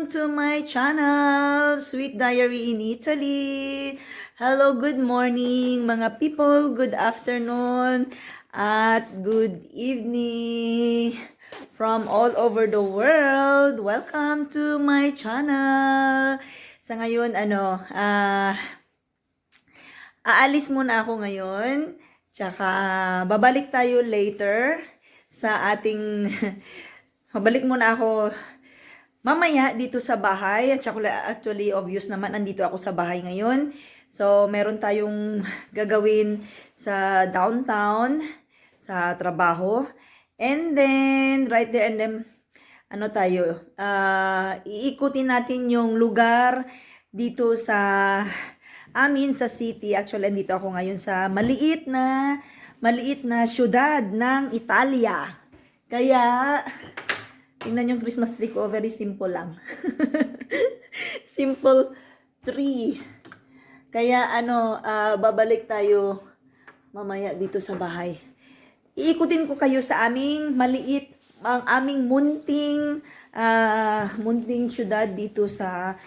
Welcome to my channel, Sweet Diary in Italy. Hello, good morning mga people, good afternoon, at good evening from all over the world. Welcome to my channel. Sa ngayon, aalis muna ako ngayon. Tsaka, babalik tayo later sa ating... Babalik muna ako mamaya dito sa bahay. At actually, obvious naman, andito ako sa bahay ngayon. So, meron tayong gagawin sa downtown, sa trabaho. And then, right there, and then, iikutin natin yung lugar dito sa amin, sa city. Actually, andito ako ngayon sa maliit na syudad ng Italia. Kaya, tingnan yung Christmas tree ko, very simple lang. Simple tree. Kaya babalik tayo mamaya dito sa bahay. Iikutin ko kayo sa aming maliit, ang aming munting syudad dito sa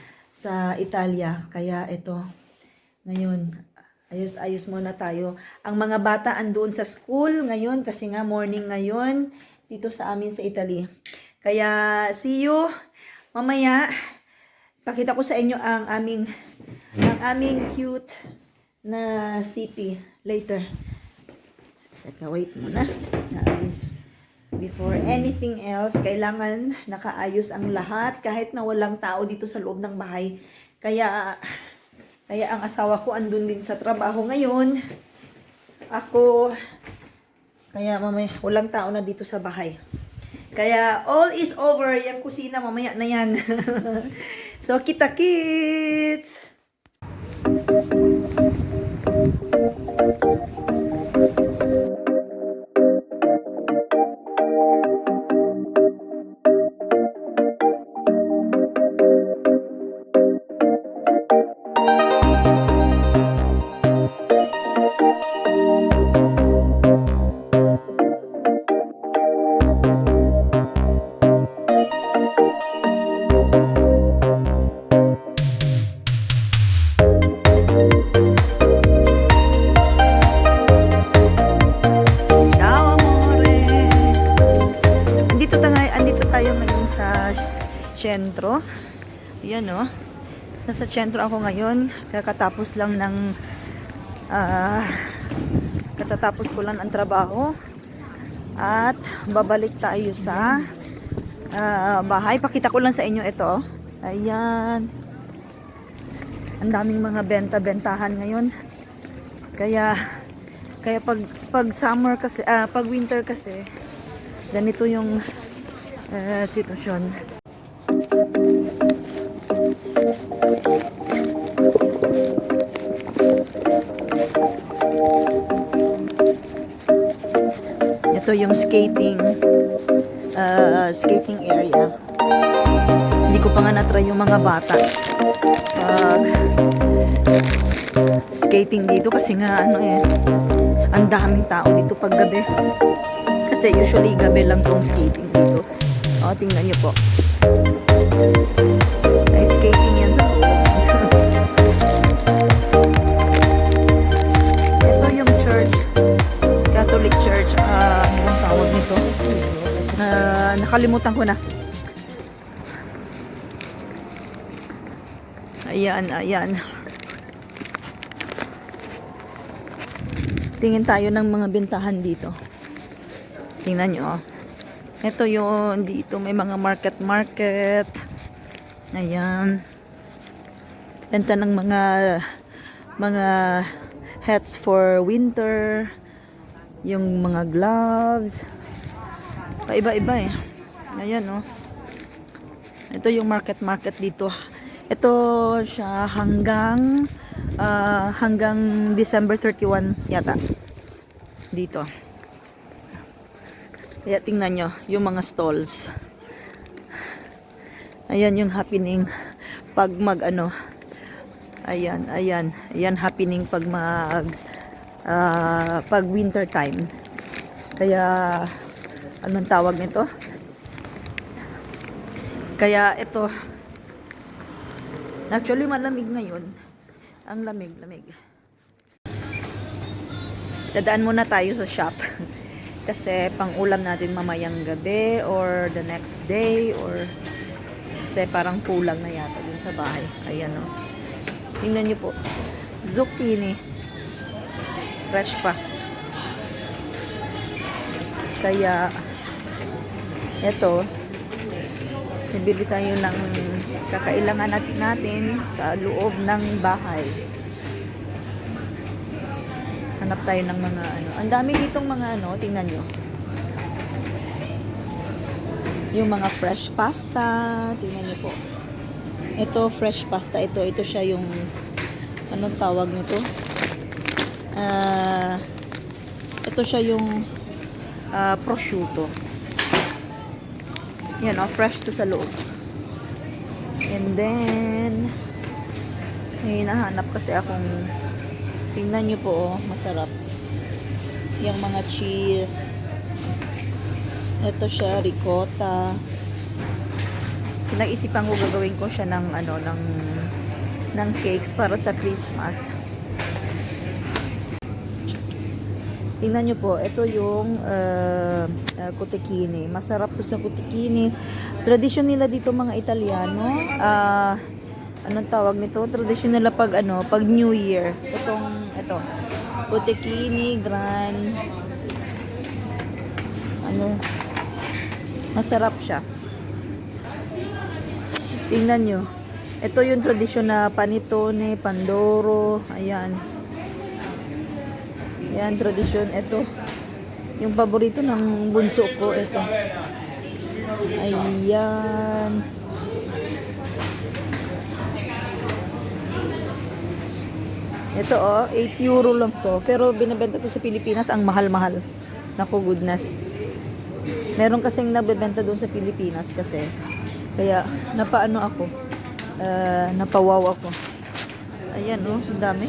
Italia. Kaya ito, ngayon, ayos muna tayo. Ang mga bata andoon sa school ngayon kasi nga morning ngayon dito sa amin sa Italy. Kaya, see you mamaya. Pakita ko sa inyo ang aming cute na city later. Teka, wait muna. Before anything else, kailangan nakaayos ang lahat kahit na walang tao dito sa loob ng bahay. Kaya ang asawa ko andun din sa trabaho ngayon. Kaya mamaya walang tao na dito sa bahay. Kaya, all is over. Yung kusina, mamaya na yan. So, kita-kits! Sentro. Yan o. Nasa sentro ako ngayon. Kakatapos lang ng katatapos ko lang ang trabaho. At babalik tayo sa bahay. Pakita ko lang sa inyo ito. Ayan. Ang daming mga benta-bentahan ngayon. Kaya pag summer kasi, pag winter kasi, ganito yung sitwasyon. Ito yung skating area. Hindi ko pa nga na-try yung mga bata skating dito kasi nga ang daming tao dito pag gabi. Kasi usually gabi lang tong skating dito. O, tingnan nyo po. Ay, skating yan sa loob. Ito yung church. Catholic Church. Anong tawag nito? Nakalimutan ko na. Ayan. Tingin tayo ng mga bentahan dito. Tingnan nyo, oh. Ito yun, dito may mga market. Ayan. Benta ng mga hats for winter. Yung mga gloves. Paiba-iba eh. Ayan, oh. Ito yung market dito. Ito siya hanggang December 31 yata. Dito. Kaya tingnan nyo, yung mga stalls. Ayan yung happening pag Ayan happening pag pag winter time. Kaya, anong tawag nito? Kaya ito, Actually, malamig ngayon. Ang lamig. Dadaan muna tayo sa shop. Kasi pang ulam natin mamayang gabi or the next day or kasi parang kulang na yata dun sa bahay. Ayan o. Tingnan nyo po. Zucchini. Fresh pa. Kaya eto, bibili tayo ng kakailangan natin sa loob ng bahay. Hanap tayo ng mga ano. Ang dami ditong mga ano, tingnan nyo. Yung mga fresh pasta, tingnan nyo po. Ito, fresh pasta. Ito siya yung, anong tawag nito? Ito siya yung prosciutto. Yan o, fresh to sa loob. And then, may hinahanap kasi akong, tingnan nyo po, oh, masarap. Yung mga cheese. Ito siya, ricotta. Pinag-isipan ko gagawin ko siya ng, ano, ng cakes para sa Christmas. Tingnan nyo po, ito yung cotechini. Masarap to sa cotechini. Tradisyon nila dito mga Italiano. Anong tawag nito? Tradisyon nila pag New Year. Ito, cotechini, gran. Masarap siya. Tingnan nyo. Ito yung tradisyon na panitone, pandoro. Ayan. Yan, tradisyon. Ito. Yung paborito ng bunso ko. Ito. Ayan. Ito, 8 euro lang to. Pero binibenta to sa Pilipinas. Ang mahal-mahal. Naku, goodness. Meron kasing nabibenta doon sa Pilipinas kasi. Kaya, napaano ako. Napawaw ako. Ayan, ang dami.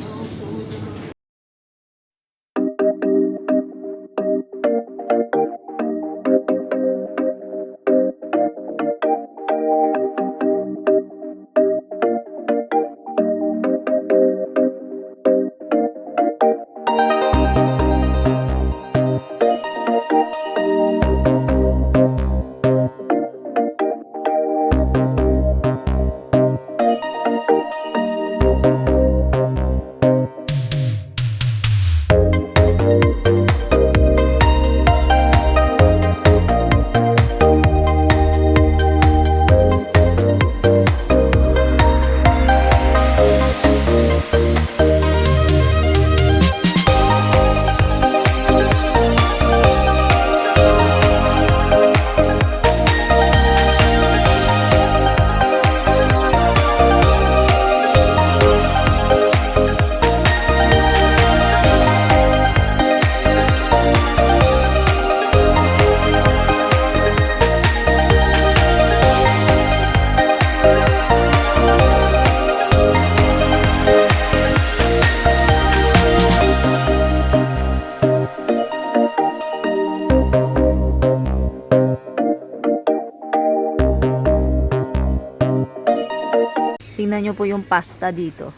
Tingnan nyo po yung pasta dito.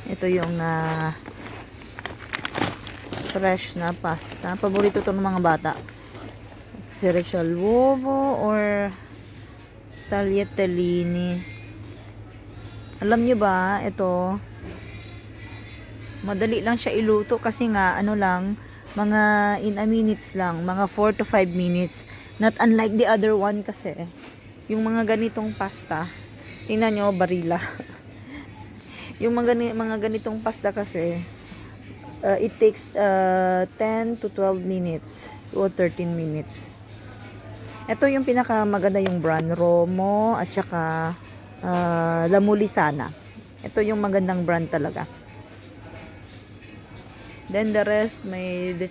Ito yung fresh na pasta. Paborito to ng mga bata. Cereal uovo or tagliatellini. Alam nyo ba, ito madali lang siya iluto kasi nga mga in a minutes lang, mga 4 to 5 minutes. Not unlike the other one kasi yung mga ganitong pasta, tingnan nyo, barila. Yung mga ganitong pasta kasi, it takes 10 to 12 minutes or 13 minutes. Ito yung pinakamaganda, yung brand Romo at saka La Mulisana. Ito yung magandang brand talaga. Then the rest, may De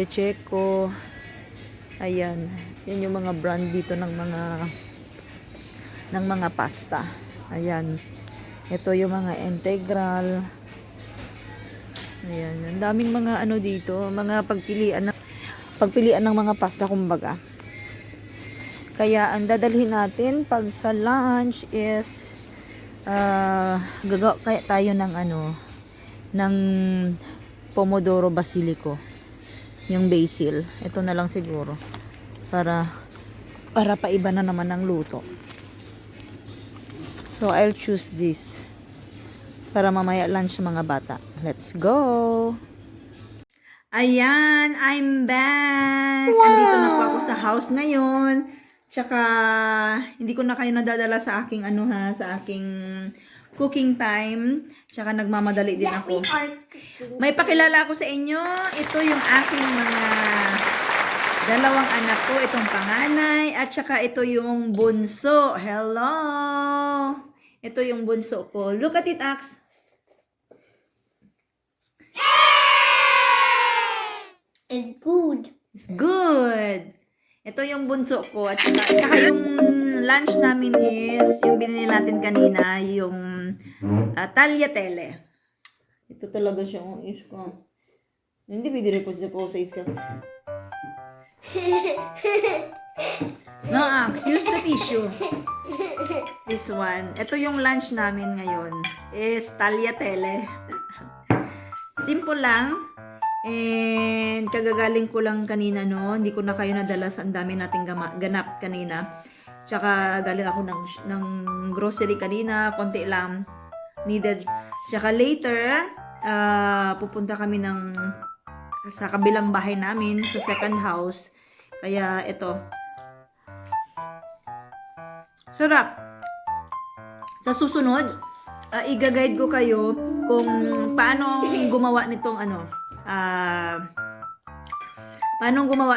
Cecco. Ayan. Yan yung mga brand dito ng mga pasta. Ayan. Ito yung mga integral. Ayan. Ang daming mga dito, mga pagpilian ng mga pasta kumbaga. Kaya ang dadalhin natin pag sa lunch is Gagawa kaya tayo ng ng pomodoro basilico, yung basil. Ito na lang siguro para paiba na naman ng luto. So I'll choose this para mamaya lunch mga bata. Let's go. Ayan, I'm back. Andito na po ako sa house ngayon. Tsaka hindi ko na kayo nadadala sa aking sa aking cooking time. Tsaka nagmamadali din ako. May pakilala ako sa inyo. Ito yung aking mga dalawang anak ko. Itong panganay. At tsaka ito yung bunso. Hello! Ito yung bunso ko. Look at it, Ax. It's good. It's good. Ito yung bunso ko. At saka yung lunch namin is, yung binili natin kanina, yung tagliatelle. Ito talaga siya. Oh, is ko. Hindi bidiri po sa iska. No, Ax. Use the tissue. This one. Ito yung lunch namin ngayon. Is tagliatelle. Simple lang. And kagagaling ko lang kanina, no? Hindi ko na kayo nadala sa ang dami nating ganap kanina. Tsaka galing ako ng grocery kanina, konti lang needed. Tsaka later, pupunta kami sa kabilang bahay namin, sa second house. Kaya ito. Sarap. Sa susunod, i-guide ko kayo kung paano gumawa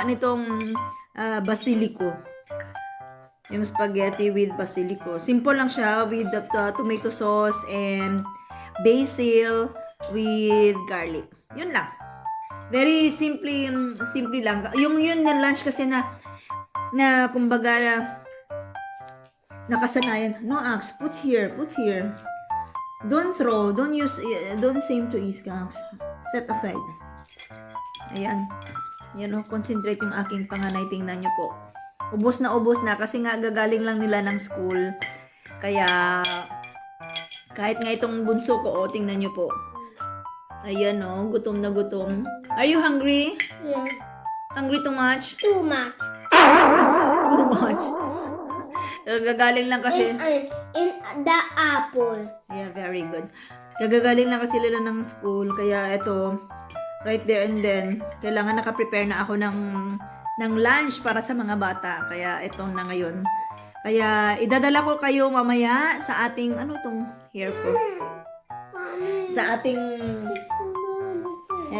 nitong basilico. Yung spaghetti with basilico. Simple lang siya with the tomato sauce and basil with garlic. Yun lang. Very simple lang. Yung lunch kasi na kumbaga nakasanayan. No, Ax, put here. Don't throw, don't seem to eat, Ax. Set aside. Ayan. Yan o, concentrate yung aking panganay. Tingnan nyo po. Ubos na kasi nga gagaling lang nila ng school. Kaya, kahit nga itong bunso ko, tingnan nyo po. Ayan o, gutom na gutom. Are you hungry? Yeah. Hungry too much? Too much. Too much. Gagaling lang kasi. In the apple. Yeah, very good. Gagaling lang kasi nila ng school. Kaya ito, right there and then, kailangan naka-prepare na ako ng lunch para sa mga bata. Kaya ito na ngayon. Kaya idadala ko kayo mamaya sa ating, itong hair ko? Sa ating,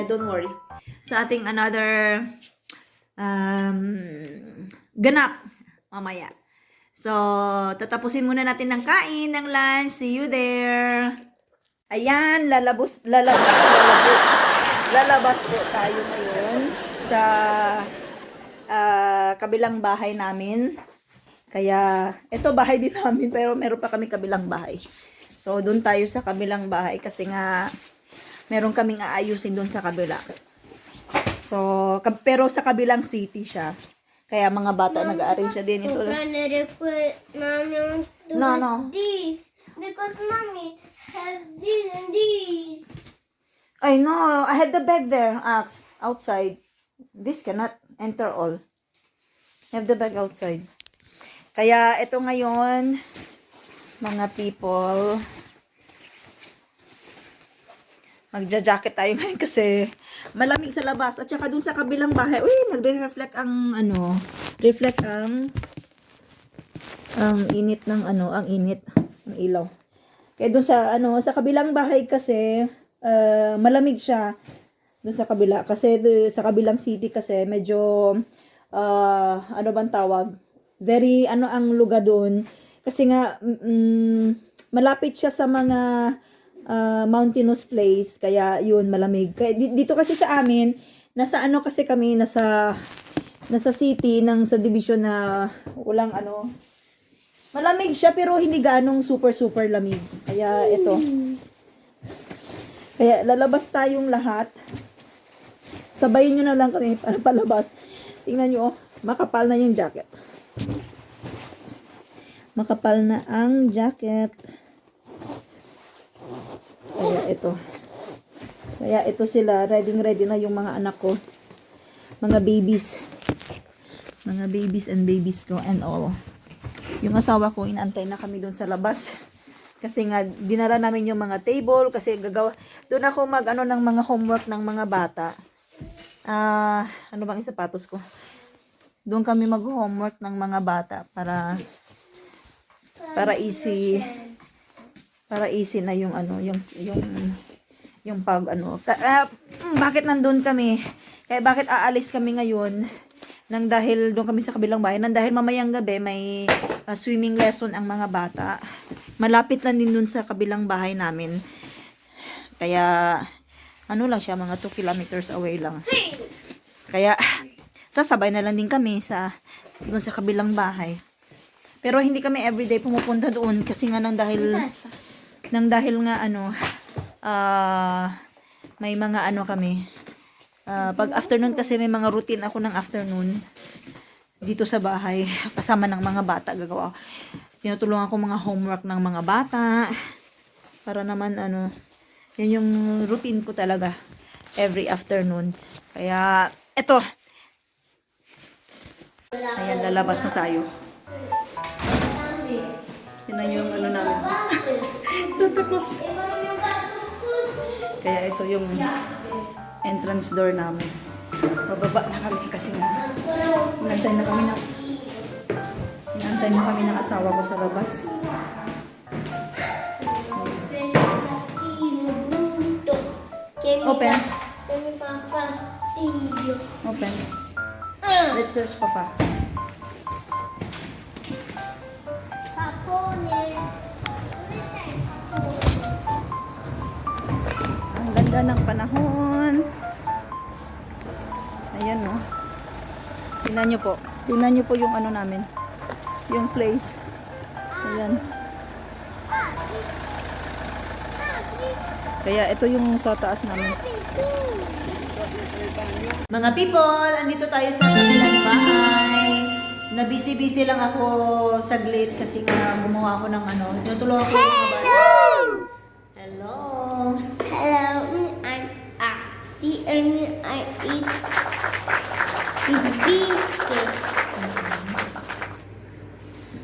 don't worry. Sa ating another ganap mamaya. So, tatapusin muna natin ng kain, ng lunch. See you there. Ayan, lalabas po tayo ngayon sa kabilang bahay namin. Kaya, ito bahay din namin, pero meron pa kami kabilang bahay. So, doon tayo sa kabilang bahay kasi nga, meron kaming aayusin doon sa kabila. So, pero sa kabilang city siya. Kaya mga bata nag-arrange siya din ito. No. This. Because mommy has this and this. I know. I have the bag there, Ax. Outside. This cannot enter all. I have the bag outside. Kaya ito ngayon, mga people, magja-jacket tayo ngayon kasi malamig sa labas. At saka dun sa kabilang bahay, nagre-reflect ang init ng ang init ng ilaw. Kaya dun sa kabilang bahay kasi malamig siya dun sa kabila kasi sa kabilang city kasi medyo bang tawag? Very ang lugar doon kasi nga malapit siya sa mga mountainous place, kaya yun malamig. Kaya dito kasi sa amin, nasa kasi kami, nasa city ng sa division na walang malamig siya pero hindi ganong super lamig. Kaya ito. Kaya lalabas tayong lahat. Sabayin nyo na lang kami para palabas. Tingnan nyo, makapal na yung jacket. Makapal na ang jacket. Kaya ito sila, ready na yung mga anak ko. Mga babies. Mga babies and babies ko and all. Yung asawa ko, inaantay na kami doon sa labas. Kasi nga, dinala namin yung mga table. Kasi gagawa, doon ako ng mga homework ng mga bata. Ano bang yung sapatos ko? Doon kami mag-homework ng mga bata para easy na yung pag bakit nandun kami? Kaya bakit aalis kami ngayon? Nang dahil doon kami sa kabilang bahay, nang dahil mamayang gabi may swimming lesson ang mga bata. Malapit lang din doon sa kabilang bahay namin. Kaya lang siya, mga 2 kilometers away lang. Kaya sasabay na lang din kami doon sa kabilang bahay. Pero hindi kami everyday pumupunta doon kasi nga nang dahil nga may mga kami. Pag afternoon kasi may mga routine ako ng afternoon dito sa bahay kasama ng mga bata gagawa. Tinutulungan ko mga homework ng mga bata para naman yun yung routine ko talaga every afternoon. Kaya eto. Ayan, lalabas na tayo. Yun yung namin. Santa Claus. Kaya ito yung entrance door namin. Bababa na kami kasi nga inantay na kami ng asawa ko sa labas. Open. Open. Let's search, Papa. Ang ganda ng panahon. Ayan, oh. Tingnan nyo po. Tingnan nyo po yung namin. Yung place. Ayan. Kaya ito yung sa taas namin. Mga people, andito tayo sa kabilang bahay. Na-busy-busy lang ako saglit kasi nga gumawa ako ng tinutulungan ko yung mga bata. Hello. Hello, I'm Axie and I eat biscuit.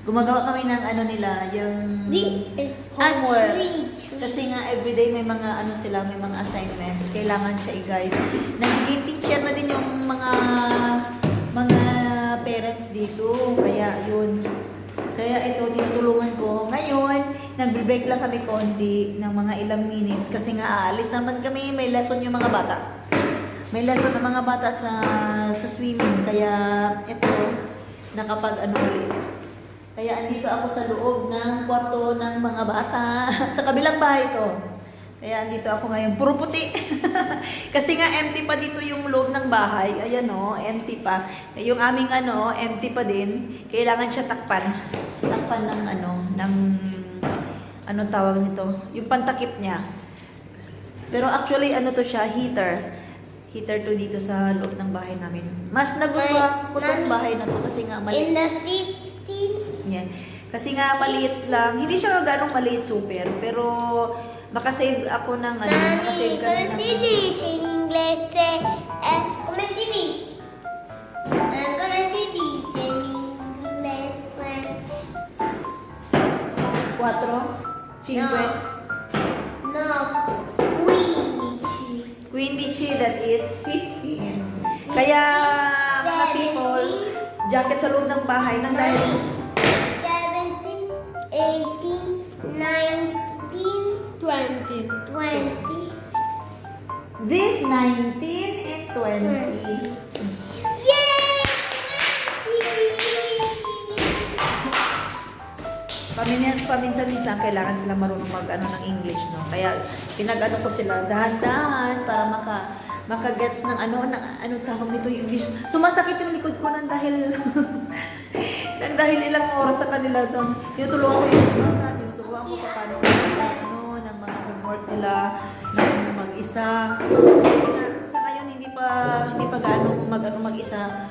Gumagawa kami ng nila, yung This is homework. a tree. Kasi nga everyday may mga may mga assignments. Kailangan siya i-guide. Nagiging teacher na din yung mga parents dito. Kaya yun. Kaya ito, tinutulungan ko. Ngayon, nag-break lang kami konti ng mga ilang minutes. Kasi nga aalis naman kami. May lesson yung mga bata. May lesson ng mga bata sa swimming. Kaya ito, nakapag ulit. Kaya andito ako sa loob ng kwarto ng mga bata. Sa kabilang bahay to. Kaya andito ako ngayon. Puro puti. Kasi nga empty pa dito yung loob ng bahay. Ayan empty pa. Yung aming empty pa din. Kailangan siya takpan. Takpan ng anong tawag nito? Yung pantakip niya. Pero actually to siya, heater. Heater to dito sa loob ng bahay namin. Mas nagustuhan ko tong bahay na to kasi nga maliit. In the 16. Yan. Kasi nga maliit lang. Hindi siya ganong maliit super. Pero makasave ako ng makasave kami ng... In English, say, come si come si in English. 4, 5, No, 15. 15, that is 15. Kaya mga people, jacket sa loob ng bahay nang dahil 17, 18, 19, 20. this 19 and 20. Yay! Paminsan-minsan kailangan sila marunong ng English, no? Kaya ko sila dahan-dahan para makagets ng tawag nito yung English. Sumasakit yung likod ko nang dahil ilang oras sa kanila doon. Tinutulungan ko yung bata, tinutulungan ko paano ng mga homework nila ng mag-isa. Kasi sa ngayon hindi pa gaano mag-isa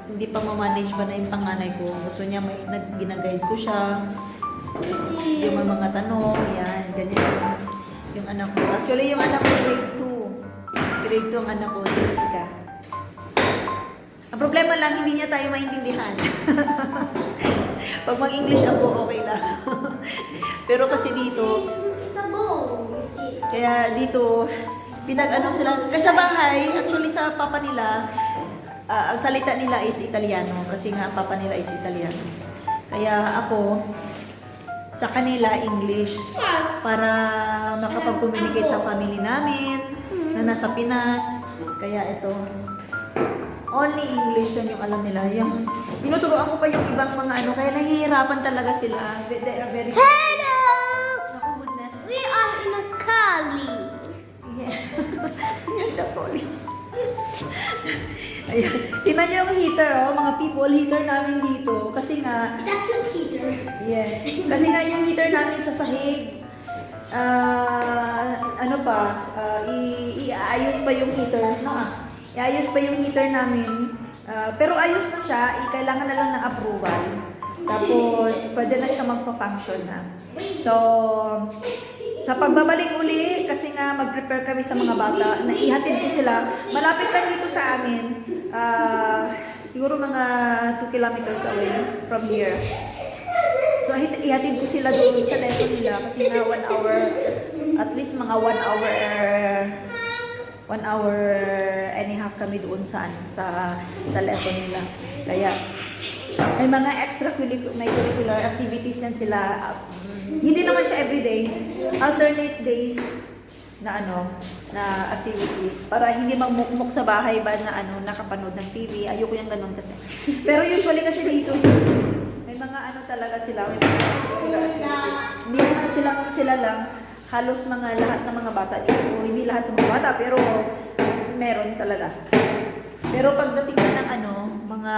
hindi pa ma-manage ba na yung panganay ko. Gusto niya may ginaguide ko siya. Yung mga tanong, yan, ganyan yung anak ko. Actually, yung anak ko grade 2. Grade 2 ang anak ko, si Iska. Ang problema lang, hindi niya tayo maintindihan. Pag mag-English ako, okay lang. Pero kasi dito, It's a bowl, you see. kaya dito, pinag-ano sila, kasi sa bahay, actually sa papa nila, ang salita nila is Italiano, kasi nga ang papa nila is Italiano. Kaya ako, sa kanila, English, para makapag-communicate sa family namin, na nasa Pinas. Kaya ito, only English yun yung alam nila. Yung, tinuturuan ko pa yung ibang mga ano, kaya nahihirapan talaga sila. They are very... Hello! Naku, goodness. We are in a Cali. Yeah. Yan na po. Ayan. Tingnan niyo yung heater, oh, mga people, heater namin dito. Kasi nga, That's your heater. yeah. Kasi nga yung heater namin sa sahig. Ano pa, iayos pa yung heater. No, iayos pa yung heater namin. Pero ayos na siya, kailangan na lang ng approval. Tapos, pwede na siya magpa-function na. So, sa pagbabalik uli, kasi nga mag-prepare kami sa mga bata, naihatid ko sila. Malapit lang dito sa amin. Siguro mga 2 kilometers away from here. So, ihatid ko sila doon sa lesson nila kasi nga 1 hour, at least mga 1 hour, 1 hour and a half kami doon sa lesson nila. Kaya, may mga extracurricular activities yan sila. Hindi naman siya everyday, alternate days na na activities para hindi magmukmuk sa bahay ba na nakapanood ng TV. Ayoko yung ganun kasi. Pero usually kasi dito may mga talaga sila, may mga extracurricular activities. Hindi naman sila lang, halos mga lahat ng mga bata dito. Hindi lahat ng mga bata pero meron talaga. Pero pagdating na ng mga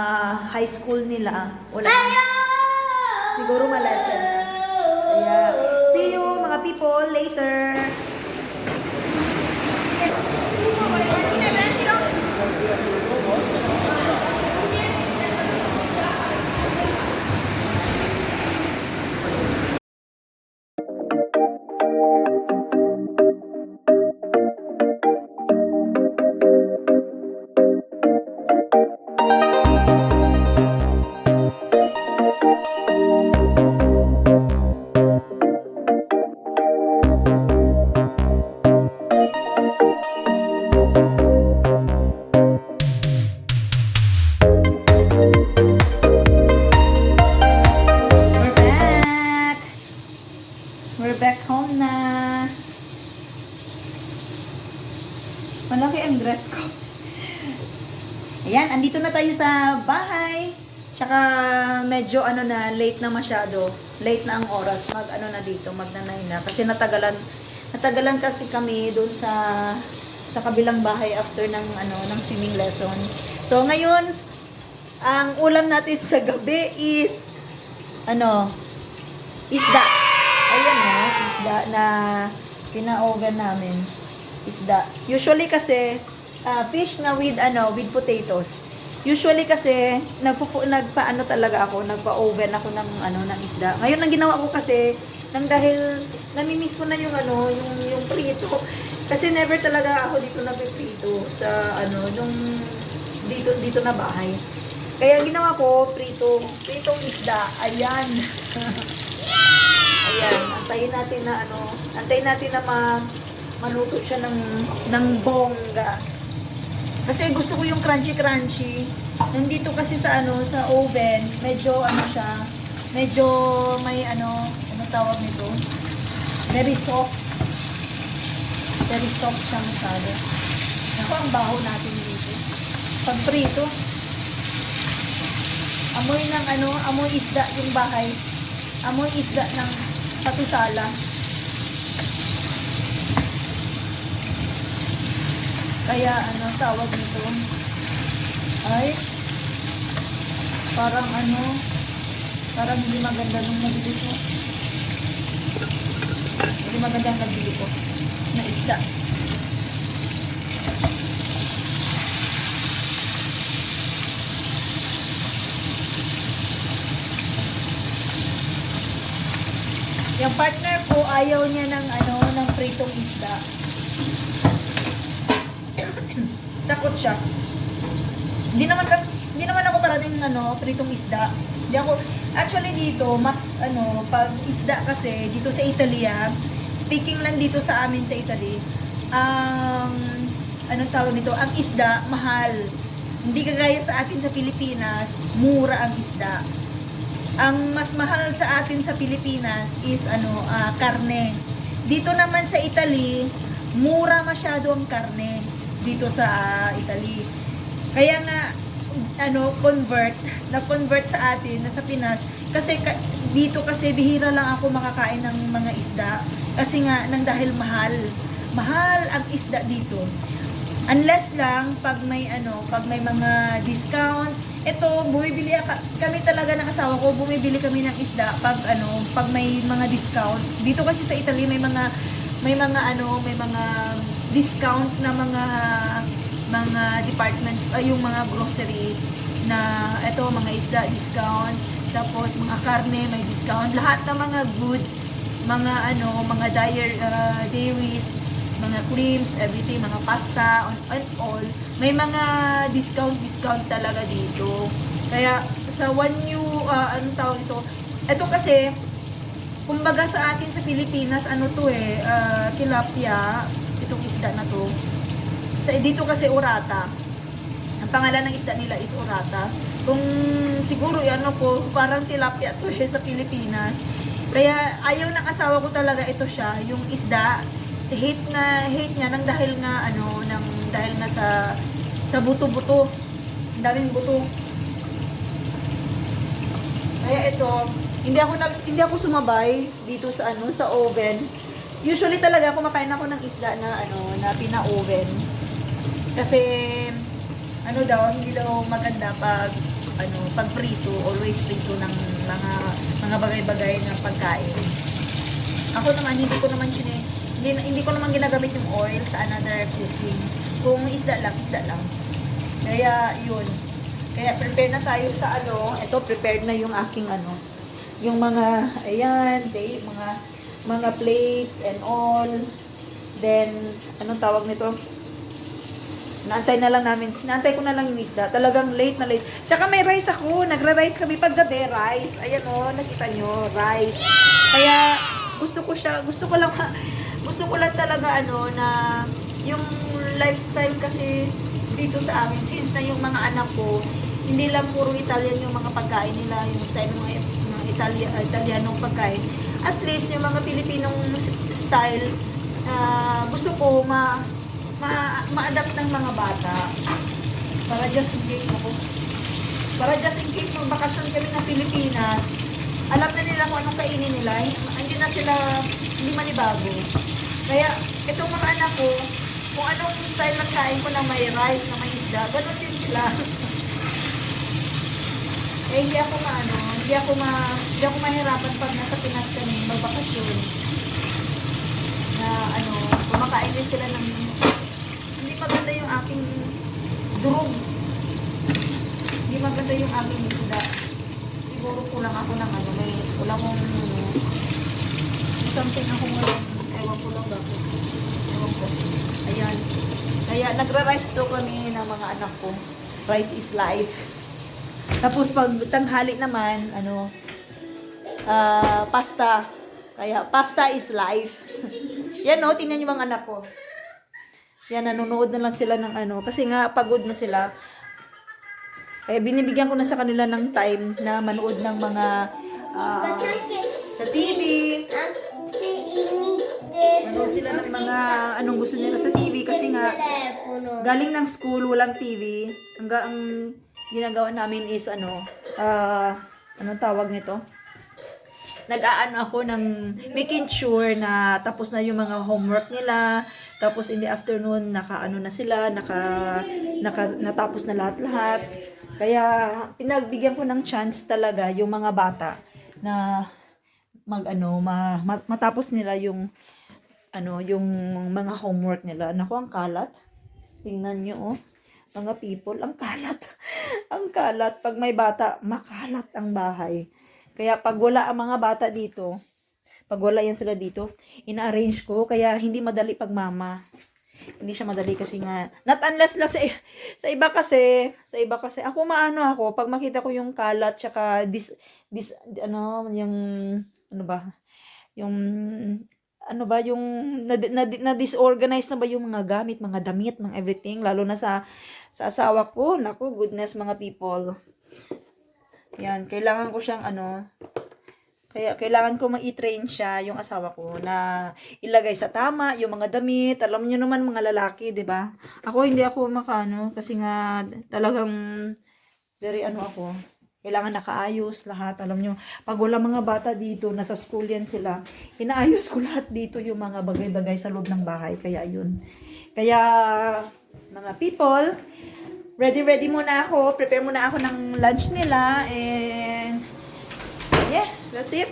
high school nila, wala. Siguro malesen na. Kaya, see you mga people later. We're back home na. Malaki ang dress ko. Ayan, andito na tayo sa bahay. Tsaka medyo na, late na masyado. Late na ang oras. Na dito, magna-9 na. Kasi natagalan kasi kami doon sa kabilang bahay after ng swimming lesson. So ngayon, ang ulam natin sa gabi is isda. Ayan isda na pinaogan namin. Isda. Usually kasi fish na with potatoes. Usually kasi nagpa-ano talaga ako, nagpa-oven ako ng isda. Ngayon ang ginawa ko kasi dahil nami-miss ko na yung prito. Kasi never talaga ako dito nagpiprito sa nung dito na bahay. Kaya ginawa ko pritong isda. Ayan. Ayan, antayin natin na maluto siya ng bongga. Kasi gusto ko yung crunchy. Nandito kasi sa oven, medyo siya, medyo may tawag nito? Very soft. Very soft siya masyado. Ako ang baho natin dito. Pag prito, amoy isda yung bahay. Amoy isda ng patusala. Kaya tawag nito? Ay, parang hindi maganda nung nabili ko. Hindi maganda ang nabili ko na isda. Yung partner ko, ayaw niya ng ng pritong isda. Takot siya. Hindi naman ako parating pritong isda. Hindi ako actually dito mas pag isda kasi dito sa Italy, speaking lang dito sa amin sa Italy, anong tawag nito? Ang isda mahal. Hindi kagaya sa atin sa Pilipinas, mura ang isda. Ang mas mahal sa atin sa Pilipinas is karne. Dito naman sa Italy, mura masyado ang karne dito sa Italy. Kaya nga na-convert sa atin na sa Pinas kasi dito kasi bihira lang ako makakain ng mga isda kasi nga dahil mahal ang isda dito. Unless lang pag may mga discount. Ito, bumibili kami talaga ng asawa ko, bumibili kami ng isda pag may mga discount. Dito kasi sa Italy may mga discount na mga departments, yung mga grocery na mga isda discount, tapos mga karne may discount, lahat ng mga goods, mga dairies, mga creams, everything, mga pasta, and all, may mga discount talaga dito. Kaya sa tawag ito, ito kasi, kumbaga sa atin sa Pilipinas, tilapia, itong isda na to. Dito kasi urata. Ang pangalan ng isda nila is urata. Kung siguro parang tilapia to sa Pilipinas. Kaya ayaw ng asawa ko talaga ito siya, yung isda. Hate niya dahil nga sa buto-buto. Ang daming buto. Kaya ito, hindi ako sumabay dito sa sa oven. Usually talaga kumakain ako ng isda na pina-oven. Kasi hindi daw maganda pag prito, always prito ng mga bagay-bagay ng pagkain. Ako naman hindi ko naman ginagamit yung oil sa another cooking. Kung isda lang. Kaya yun. Kaya prepare na tayo sa ito prepared na yung aking yung mga mga plates and all. Then anong tawag nito? Naantay ko na lang yung isda. Talagang late na late. Tsaka may rice ako. Nagra-rice kami paggabi, rice. Ayan nakita nyo, rice. Kaya gusto ko lang talaga na yung lifestyle kasi dito sa amin, since na yung mga anak ko, hindi lang puro Italian yung mga pagkain nila, yung style ng mga Italianong pagkain. At least yung mga Pilipinong style, gusto ko ma-adapt ng mga bata para just in case magbakasyon kami ng Pilipinas, alam na nila kung anong kainin nila, hindi manibago. Kaya itong mga anak ko, kung anong style ng kain ko na may rice, na may isda, ganun din sila. Hindi ako mahirapan pag nasa Pinas kami magbakasyon na kumakain din sila ng hindi maganda yung aking durog. Hindi maganda yung aking isda. Siguro kulang ako ng kulang kong something ako ngayon. Ewan ko lang bakit. Ewan ko. Ayan. Kaya nagra-rice to kami ng mga anak ko. Rice is life. Tapos pag tanghali naman, pasta. Kaya pasta is life. Yan tingnan yung mga anak ko. Yan, nanonood na lang sila ng kasi nga pagod na sila. Kaya binibigyan ko na sa kanila ng time na manood ng mga sa TV. Manood sila ng mga anong gusto nila sa TV kasi nga galing ng school, walang TV. Ang ginagawa namin is anong tawag nito? Nag-aano ako ng making sure na tapos na yung mga homework nila. Tapos in the afternoon, natapos na lahat-lahat. Kaya pinagbigyan ko ng chance talaga yung mga bata na matapos nila yung yung mga homework nila. Naku, ang kalat. Tingnan nyo, mga people, ang kalat. Ang kalat. Pag may bata, makalat ang bahay. Kaya pag wala ang mga bata dito, Pag wala yan sila dito, ina-arrange ko. Kaya hindi madali pag mama. Hindi siya madali kasi nga, not unless lang sa iba kasi, ako maano ako, pag makita ko yung kalat, tsaka yung, ano ba, yung, ano ba, yung, na-disorganize na ba yung mga gamit, mga damit, mga everything, lalo na sa asawa ko, naku, goodness, mga people. Yan, kailangan ko siyang, kaya kailangan ko ma-train siya, yung asawa ko, na ilagay sa tama, yung mga damit. Alam niyo naman mga lalaki, 'di ba? Ako hindi ako makano kasi nga talagang very ako. Kailangan nakaayos lahat. Alam niyo, pag wala mga bata dito, nasa school yan sila, inaayos ko lahat dito yung mga bagay-bagay sa loob ng bahay. Kaya yun. Kaya, mga people, ready muna ako. Prepare muna ako ng lunch nila. And, yeah, that's it.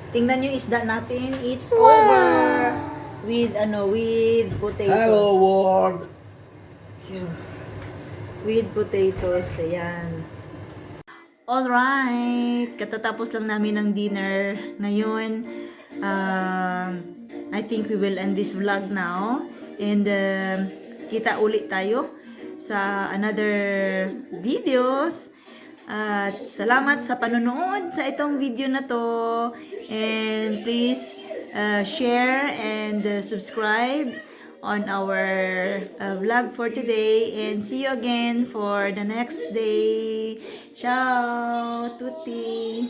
Tingnan yung isda natin. It's over. With potatoes. Hello world. With potatoes. Ayan. Alright. Katatapos lang namin ng dinner. Ngayon, I think we will end this vlog now. And, kita ulit tayo sa another videos. At salamat sa panonood sa itong video na to. And please share and subscribe on our vlog for today. And see you again for the next day. Ciao, tutti!